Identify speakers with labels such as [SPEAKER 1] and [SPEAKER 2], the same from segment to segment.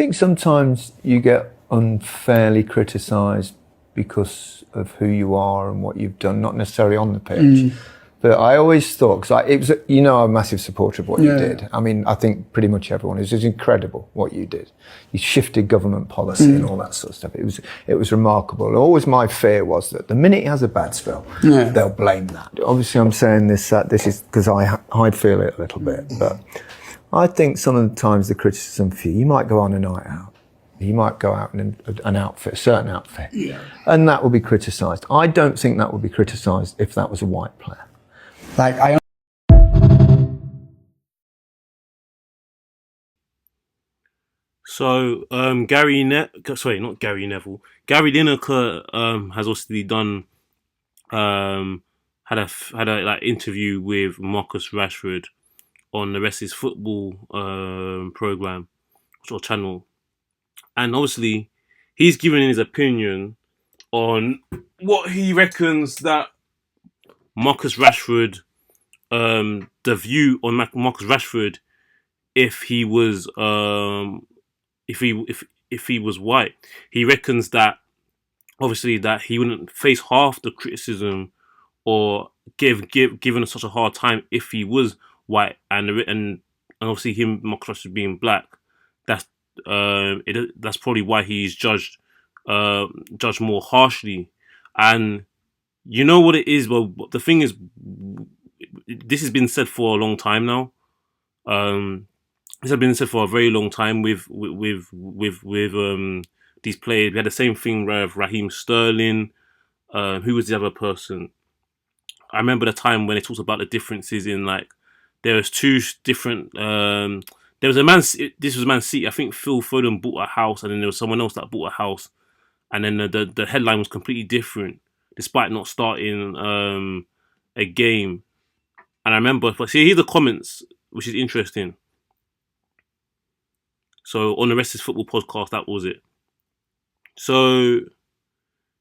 [SPEAKER 1] think sometimes you get unfairly criticised because of who you are and what you've done, not necessarily on the pitch. But I always thought, because it was, I'm a massive supporter of what you did. I mean, I think pretty much everyone is. It was incredible what you did. You shifted government policy and all that sort of stuff. It was remarkable. And always my fear was that the minute he has a bad spell, they'll blame that. Obviously, I'm saying this is because I feel it a little bit. But I think some of the times the criticism for you might go on a night out. You might go out in an outfit, a certain outfit, and that will be criticised. I don't think that would be criticised if that was a white player.
[SPEAKER 2] So Gary Lineker has obviously done had a like interview with Marcus Rashford on the Rest Is Football program or channel, and obviously he's given his opinion on what he reckons that Marcus Rashford, the view on Marcus Rashford if he was if he was white. He reckons that obviously that he wouldn't face half the criticism or given such a hard time if he was white, and obviously him Marcus Rashford being black. That's probably why he's judged more harshly. And you know what it is. Well, the thing is, this has been said for a long time now. This has been said for a very long time with these players. We had the same thing with Raheem Sterling. Who was the other person? I remember the time when they talked about the differences in like there was two different. There was a man. This was Man City. I think Phil Foden bought a house, and then there was someone else that bought a house, and then the headline was completely different, despite not starting a game. And I remember, but see, here's the comments, which is interesting. So on the Rest Is Football podcast, that was it. So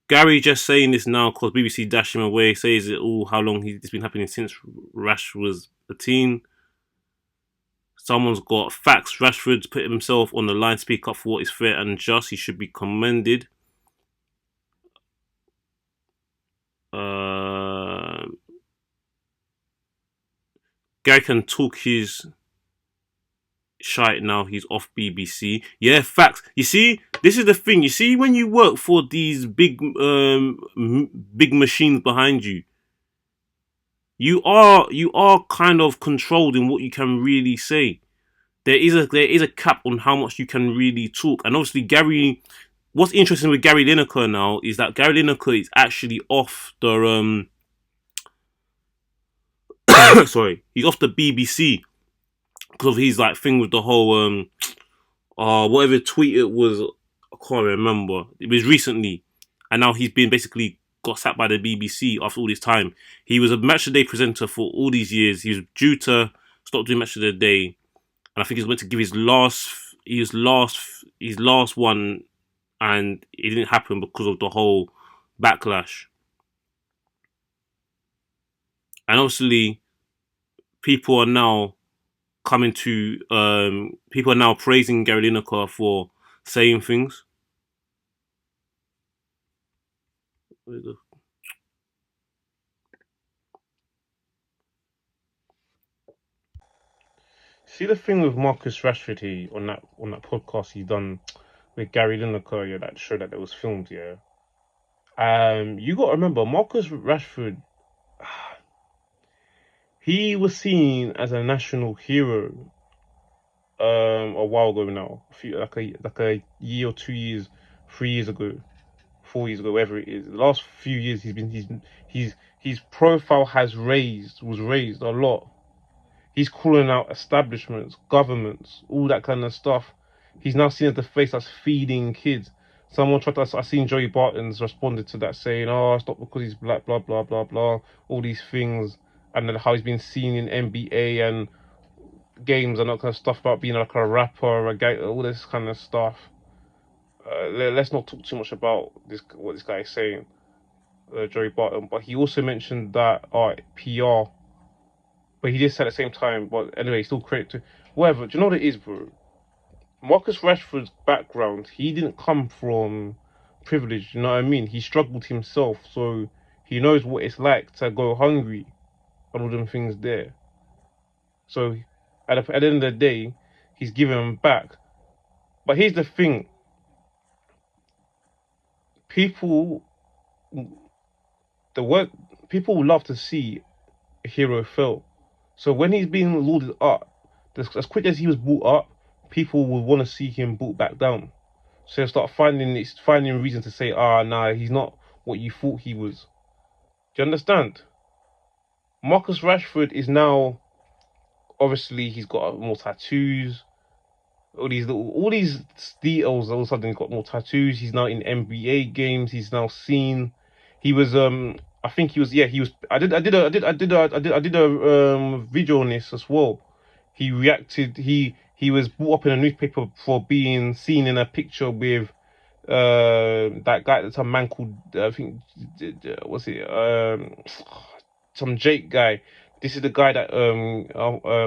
[SPEAKER 2] Gary just saying this now because BBC dashed him away, says it all how long it's been happening since Rash was a teen. Someone's got facts. Rashford's put himself on the line, speak up for what is fair and just. He should be commended. Gary can talk his shite now. He's off BBC. Yeah, facts. You see, this is the thing. You see, when you work for these big machines behind you, you are kind of controlled in what you can really say. There is a cap on how much you can really talk. And obviously, Gary. What's interesting with Gary Lineker now is that Gary Lineker is actually off the sorry, he's off the BBC because of his like thing with the whole whatever tweet it was. I can't remember. It was recently, and now he's been basically got sacked by the BBC after all this time. He was a Match of the Day presenter for all these years. He was due to stop doing Match of the Day, and I think he was meant to give his last one, and it didn't happen because of the whole backlash. And obviously, people are now praising Gary Lineker for saying things. See the thing with Marcus Rashford here on that podcast he done with Gary Lineker, yeah, that show that was filmed, yeah. You got to remember Marcus Rashford. He was seen as a national hero a while ago now, like a year or 2 years, 3 years ago, 4 years ago, whatever it is. The last few years, his profile was raised a lot. He's calling out establishments, governments, all that kind of stuff. He's now seen as the face that's feeding kids. Someone tried to. I seen Joey Barton's responded to that saying, "Oh, it's not because he's black, blah blah blah blah," all these things, and then how he's been seen in NBA and games and that kind of stuff about being like a rapper, or a guy, all this kind of stuff. Let's not talk too much about what this guy is saying, Joey Barton. But he also mentioned that PR. But he did say at the same time, but anyway, still credit to whatever. Do you know what it is, bro? Marcus Rashford's background, he didn't come from privilege, you know what I mean? He struggled himself, so he knows what it's like to go hungry and all them things there. So at the end of the day, he's giving them back. But here's the thing. People the work people love to see a hero fail. So when he's being lauded up, as quick as he was brought up, people will want to see him brought back down. So they'll start finding reason to say, nah, he's not what you thought he was. Do you understand? Marcus Rashford is now, obviously he's got more tattoos, all these details. All of a sudden he's got more tattoos. He's now in NBA games. He's now seen. He was I think he was, yeah, he was. I did a video on this as well. He reacted. He was brought up in a newspaper for being seen in a picture with that guy. That's a man called, I think, what's it, some Jake guy. This is the guy that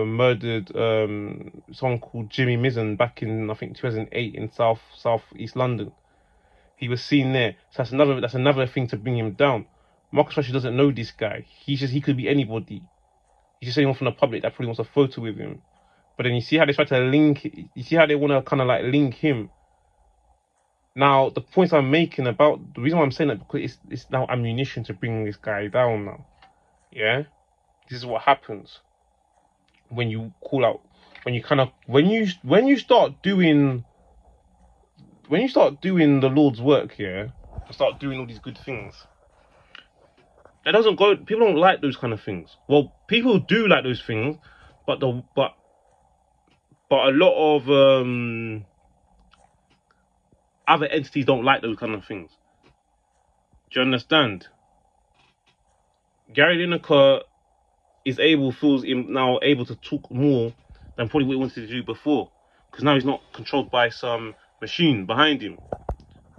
[SPEAKER 2] murdered someone called Jimmy Mizzen back in, I think, 2008 in southeast London. He was seen there. So that's another thing to bring him down. Marcus Rashford doesn't know this guy. He could be anybody. He's just anyone from the public that probably wants a photo with him. But then you see how they try to link. You see how they want to kind of like link him. Now the points I'm making about the reason why I'm saying that, because it's now ammunition to bring this guy down now. Yeah, this is what happens when you call out, when you kind of when you start doing the Lord's work, yeah, and start doing all these good things. It doesn't go. People don't like those kind of things. Well, people do like those things, but a lot of other entities don't like those kind of things. Do you understand? Gary Lineker feels now able to talk more than probably what he wanted to do before, because now he's not controlled by some machine behind him.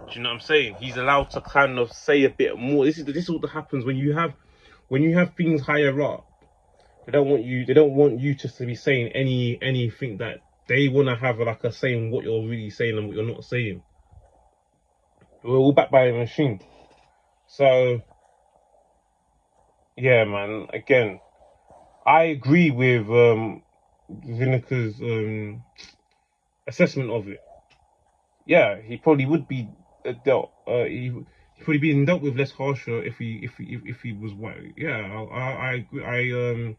[SPEAKER 2] Do you know what I'm saying? He's allowed to kind of say a bit more. This is what happens when you have things higher up. They don't want you just to be saying anything that they want to have like a saying what you're really saying and what you're not saying. We're all backed by a machine. So yeah, man. Again, I agree with Lineker's assessment of it. Yeah, he probably would be dealt. He probably being dealt with less harsher if he was white. Yeah, I agree.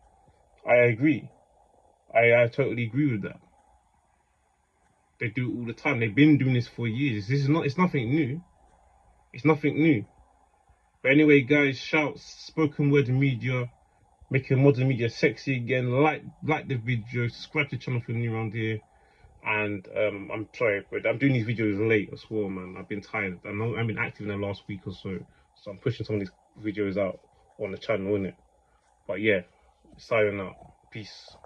[SPEAKER 2] I agree. I totally agree with that. They do it all the time. They've been doing this for years. It's nothing new. It's nothing new. But anyway, guys, shouts, spoken word media, making modern media sexy again. Like the video, subscribe to the channel if you're new around here. And I'm sorry, but I'm doing these videos late as well, man. I've been tired. I've been active in the last week or so, so I'm pushing some of these videos out on the channel, innit? But yeah, signing out. Peace.